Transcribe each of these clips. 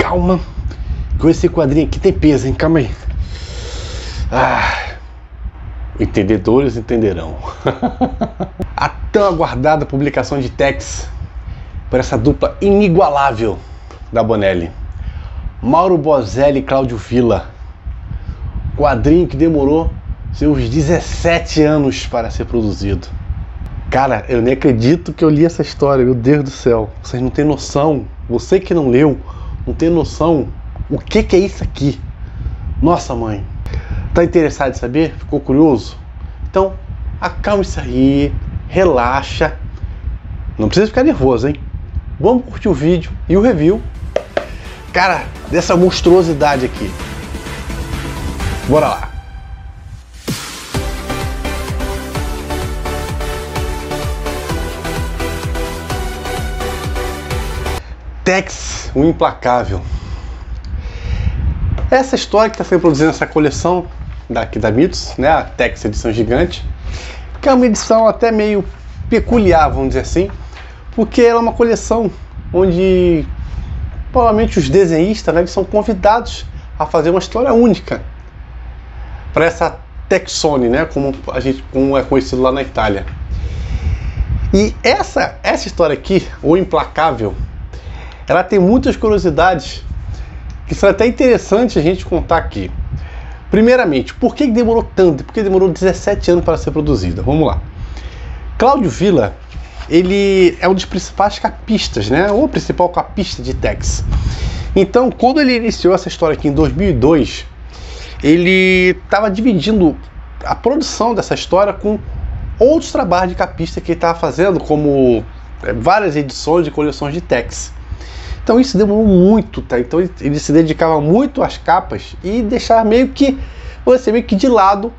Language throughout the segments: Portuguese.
calma. Com esse quadrinho aqui tem peso, hein? Calma aí. Entendedores entenderão. A tão aguardada publicação de Tex por essa dupla inigualável da Bonelli. Mauro Bozelli e Cláudio Villa. Quadrinho que demorou seus 17 anos para ser produzido. Cara, eu nem acredito que eu li essa história, meu Deus do céu. Vocês não têm noção, você que não leu, não tem noção o que é isso aqui. Nossa, mãe. Tá interessado em saber? Ficou curioso? Então, acalme-se aí, relaxa. Não precisa ficar nervoso, hein? Vamos curtir o vídeo e o review, cara, dessa monstruosidade aqui. Bora lá. Tex, o Implacável. Essa história que está sendo produzida nessa coleção daqui da Mitos, né, a Tex Edição Gigante, que é uma edição até meio peculiar, vamos dizer assim, porque ela é uma coleção onde provavelmente os desenhistas, né, eles são convidados a fazer uma história única para essa Texone, né, como é conhecido lá na Itália. E essa história aqui, o Implacável, ela tem muitas curiosidades que são até interessantes a gente contar aqui. Primeiramente, por que demorou tanto? Por que demorou 17 anos para ser produzida? Vamos lá. Cláudio Villa, ele é um dos principais capistas, né? O principal capista de Tex. Então, quando ele iniciou essa história aqui em 2002, ele estava dividindo a produção dessa história com outros trabalhos de capista que ele estava fazendo, como várias edições de coleções de Tex. Então isso demorou muito, tá? Então ele se dedicava muito às capas e deixava meio que de lado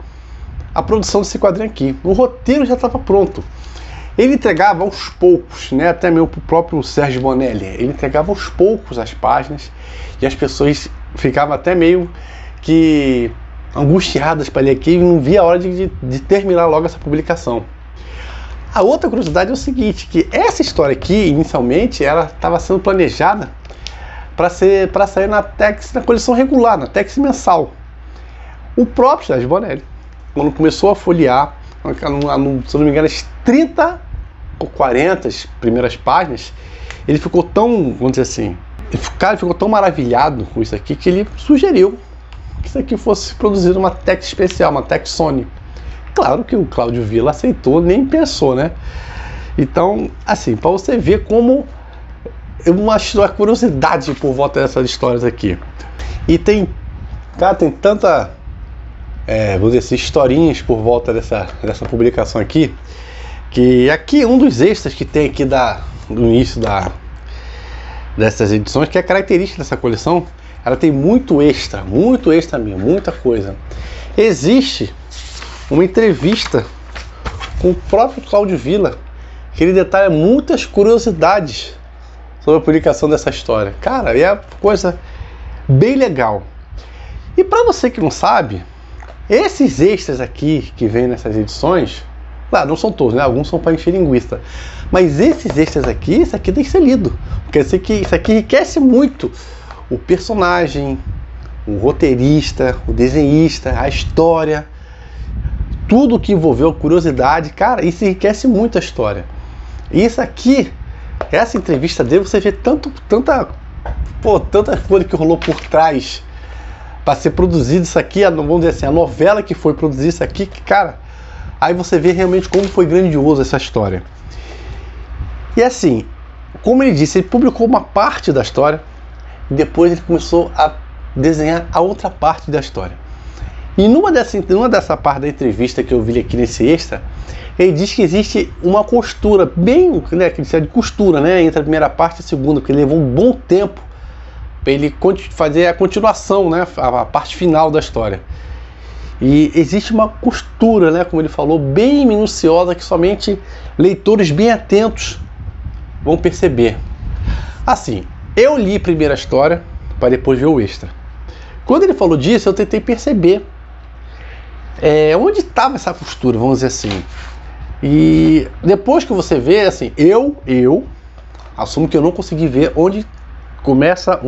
a produção desse quadrinho aqui. O roteiro já estava pronto. Ele entregava aos poucos, né? Até mesmo para o próprio Sérgio Bonelli. Ele entregava aos poucos as páginas e as pessoas ficavam até meio que angustiadas para ler aqui e não via a hora de terminar logo essa publicação. A outra curiosidade é o seguinte, que essa história aqui, inicialmente, ela estava sendo planejada para sair na Tex, na coleção regular, na Tex mensal. O próprio Sérgio Bonelli, quando começou a folhear, se eu não me engano, as 30 ou 40 primeiras páginas, ele ficou tão, vamos dizer assim, ele ficou tão maravilhado com isso aqui, que ele sugeriu que isso aqui fosse produzido uma Tex especial, uma Texone. Claro que o Cláudio Villa aceitou, nem pensou, né? Então, assim, para você ver como uma curiosidade por volta dessas histórias aqui. E tem, cara, tem tanta, vou dizer assim, historinhas por volta dessa publicação aqui, que aqui um dos extras que tem aqui do início dessas edições, que é característica dessa coleção, ela tem muito extra mesmo, muita coisa. Existe uma entrevista com o próprio Cláudio Villa, que ele detalha muitas curiosidades sobre a publicação dessa história. Cara, é uma coisa bem legal. E para você que não sabe, esses extras aqui que vem nessas edições, claro, não são todos, né? Alguns são para encher linguiça. Mas esses extras aqui, isso aqui tem que ser lido. Porque isso aqui enriquece muito o personagem, o roteirista, o desenhista, a história. Tudo que envolveu curiosidade, cara, isso enriquece muito a história. E isso aqui, essa entrevista dele, você vê tanta coisa que rolou por trás para ser produzido isso aqui, vamos dizer assim, a novela que foi produzir isso aqui, que, cara, aí você vê realmente como foi grandioso essa história. E assim, como ele disse, ele publicou uma parte da história e depois ele começou a desenhar a outra parte da história. E numa dessa parte da entrevista que eu vi aqui nesse extra, ele diz que existe uma costura, bem, né, que ele chama de costura, né, entre a primeira parte e a segunda, porque levou um bom tempo para ele fazer a continuação, né, a parte final da história. E existe uma costura, né, como ele falou, bem minuciosa, que somente leitores bem atentos vão perceber. Assim, eu li a primeira história para depois ver o extra. Quando ele falou disso, eu tentei perceber onde estava essa costura, vamos dizer assim. E depois que você vê, assim, eu assumo que eu não consegui ver onde começa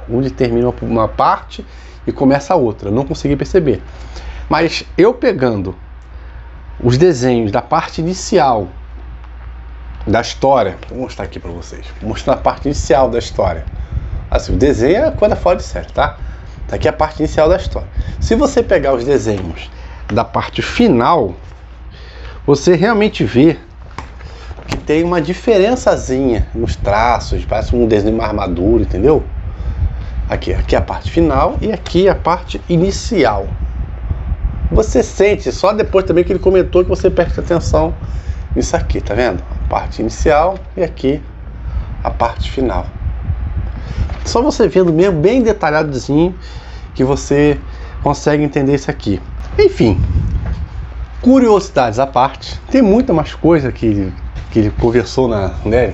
onde termina uma parte e começa a outra. Não consegui perceber. Mas eu pegando os desenhos da parte inicial da história, vou mostrar aqui para vocês. Vou mostrar a parte inicial da história. Assim, o desenho é coisa fora de série, tá? Tá aqui a parte inicial da história. Se você pegar os desenhos da parte final, você realmente vê que tem uma diferençazinha nos traços, parece um desenho de uma armadura, entendeu? Aqui é a parte final e aqui a parte inicial. Você sente, só depois também que ele comentou que você presta atenção nisso aqui, tá vendo? A parte inicial e aqui a parte final. Só você vendo mesmo, bem detalhadozinho, que você consegue entender isso aqui. Enfim, curiosidades à parte, tem muita mais coisa que ele conversou,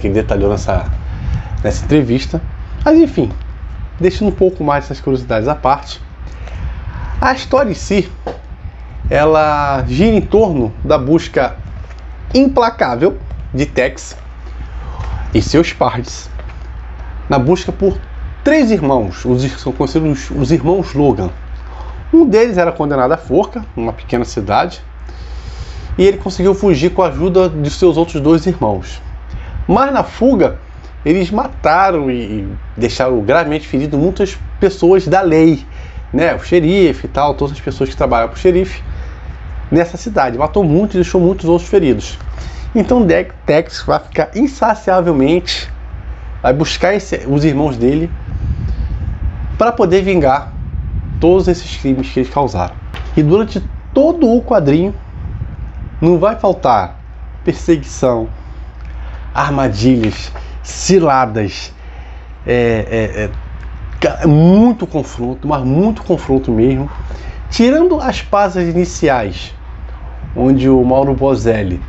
que ele detalhou nessa entrevista. Mas enfim, deixando um pouco mais essas curiosidades à parte, a história em si, ela gira em torno da busca implacável de Tex e seus pares na busca por 3 irmãos, são conhecidos os irmãos Logan. Um deles era condenado à forca, numa pequena cidade, e ele conseguiu fugir com a ajuda de seus outros 2 irmãos. Mas na fuga, eles mataram e deixaram gravemente ferido muitas pessoas da lei, né? O xerife e tal, todas as pessoas que trabalham com o xerife nessa cidade. Matou muitos e deixou muitos outros feridos. Então Tex vai ficar insaciavelmente, vai buscar os irmãos dele para poder vingar todos esses crimes que eles causaram. E durante todo o quadrinho não vai faltar perseguição, armadilhas, ciladas, muito confronto, mas muito confronto mesmo. Tirando as páginas iniciais, onde o Mauro Bozelli,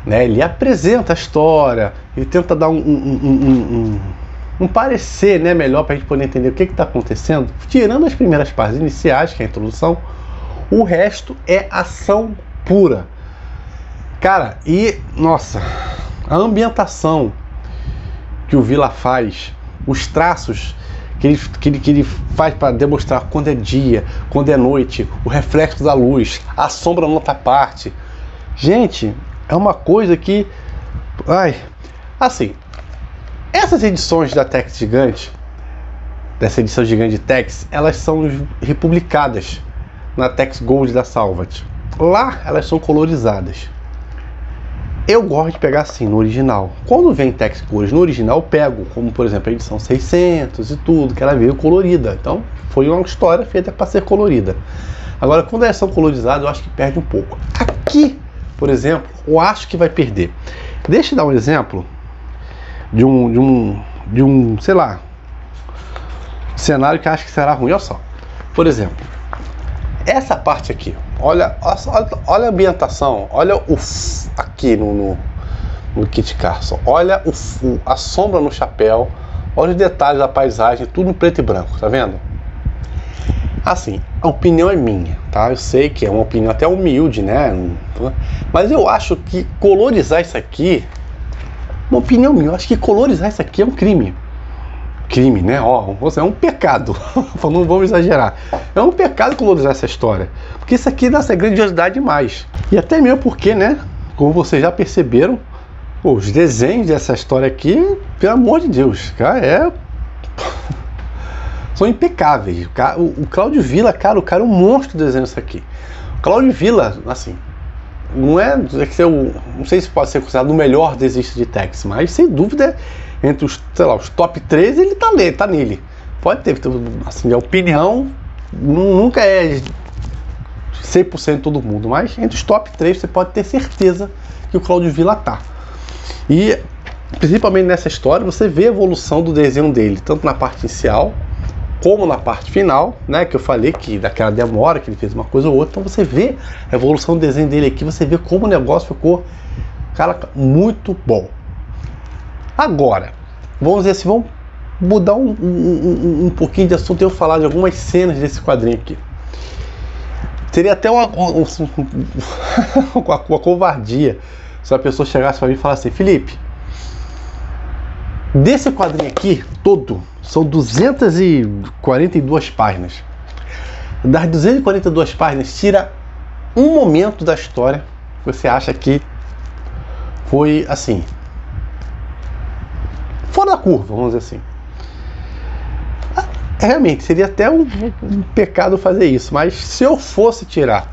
né, ele apresenta a história, ele tenta dar um parecer, né, melhor para a gente poder entender o que está acontecendo. Tirando as primeiras páginas iniciais, que é a introdução, o resto é ação pura. Cara, e nossa, a ambientação que o Vila faz, os traços que ele faz para demonstrar quando é dia, quando é noite, o reflexo da luz, a sombra na outra parte. Gente, é uma coisa que... assim, essas edições da Tex Gigante, dessa edição gigante de Tex, elas são republicadas na Tex Gold da Salvat. Lá elas são colorizadas. Eu gosto de pegar assim, no original. Quando vem Tex cores no original, eu pego, como por exemplo a edição 600 e tudo, que ela veio colorida. Então, foi uma história feita para ser colorida. Agora, quando elas são colorizadas, eu acho que perde um pouco. Aqui, por exemplo, eu acho que vai perder. Deixa eu dar um exemplo de um, sei lá, cenário que eu acho que será ruim. Olha só. Por exemplo, essa parte aqui, olha a ambientação, olha aqui no Kit Carson, olha a sombra no chapéu, olha os detalhes da paisagem, tudo em preto e branco, tá vendo? Assim, a opinião é minha, tá? Eu sei que é uma opinião até humilde, né? Mas eu acho que colorizar isso aqui, uma opinião minha, eu acho que colorizar isso aqui é um crime. Crime, né? É um pecado. Não vamos exagerar. É um pecado colorizar essa história. Porque isso aqui dá essa grandiosidade demais. E até mesmo porque, né? Como vocês já perceberam, os desenhos dessa história aqui, pelo amor de Deus, cara, são impecáveis. O Cláudio Villa, cara, o cara é um monstro desenhando isso aqui. O Cláudio Villa, assim, não sei se pode ser considerado o melhor desenhista de Tex, mas sem dúvida, entre os top 3, ele tá nele. Pode ter, assim, a opinião nunca é 100% todo mundo, mas entre os top 3 você pode ter certeza que o Cláudio Villa tá. E principalmente nessa história você vê a evolução do desenho dele, tanto na parte inicial como na parte final, né, que eu falei que daquela demora que ele fez uma coisa ou outra. Então você vê a evolução do desenho dele aqui, você vê como o negócio ficou, cara, muito bom. Agora, vamos dizer assim, vamos mudar um pouquinho de assunto e eu falar de algumas cenas desse quadrinho aqui. Seria até uma covardia se a pessoa chegasse para mim e falasse assim: Felipe, desse quadrinho aqui todo, São 242 páginas. Das 242 páginas, tira um momento da história que você acha que foi assim, fora da curva, vamos dizer assim. Realmente, seria até um pecado fazer isso, mas se eu fosse tirar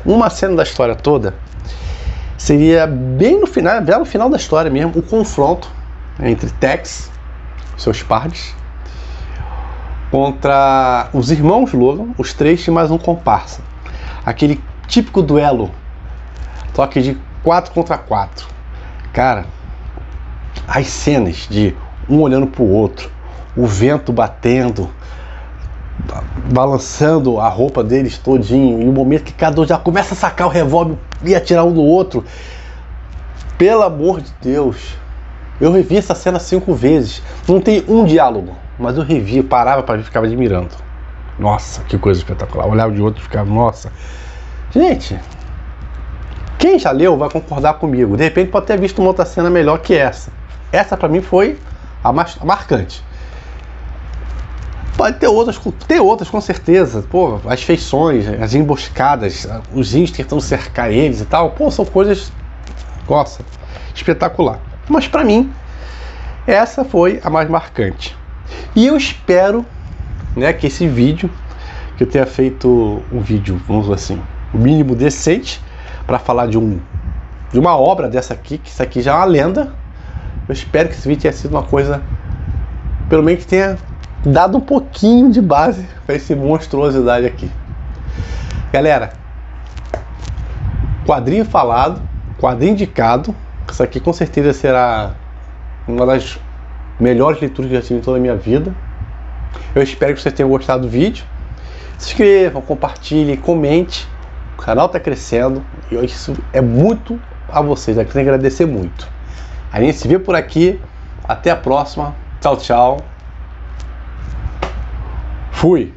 uma cena da história toda, seria bem no final, bem no final da história mesmo, o confronto entre Tex, seus pares, contra os irmãos Logan, os três e mais um comparsa. Aquele típico duelo, toque de 4 contra 4. Cara, as cenas de um olhando pro outro, o vento batendo, balançando a roupa deles todinho, e o momento que cada um já começa a sacar o revólver e atirar um no outro. Pelo amor de Deus, eu revi essa cena 5 vezes. Não tem um diálogo, mas eu revi, parava para ver e ficava admirando. Nossa, que coisa espetacular. Olhava de outro e ficava, nossa. Gente, quem já leu vai concordar comigo. De repente pode ter visto uma outra cena melhor que essa. Essa para mim foi a mais marcante. Pode ter outras com certeza. Pô, as feições, as emboscadas, os índios tentando cercar eles e tal. Pô, são coisas, nossa, espetacular. Mas para mim, essa foi a mais marcante. E eu espero, né, que esse vídeo, que eu tenha feito um vídeo, vamos dizer assim, o mínimo decente, para falar de uma obra dessa aqui, que isso aqui já é uma lenda. Eu espero que esse vídeo tenha sido uma coisa, pelo menos que tenha dado um pouquinho de base para essa monstruosidade aqui. Galera, quadrinho falado, quadrinho indicado. Isso aqui com certeza será uma das melhores leituras que eu já tive em toda a minha vida. Eu espero que vocês tenham gostado do vídeo. Se inscrevam, compartilhem, comente. O canal está crescendo e isso é muito a vocês. Eu tenho que agradecer muito. A gente se vê por aqui. Até a próxima. Tchau, tchau. Fui.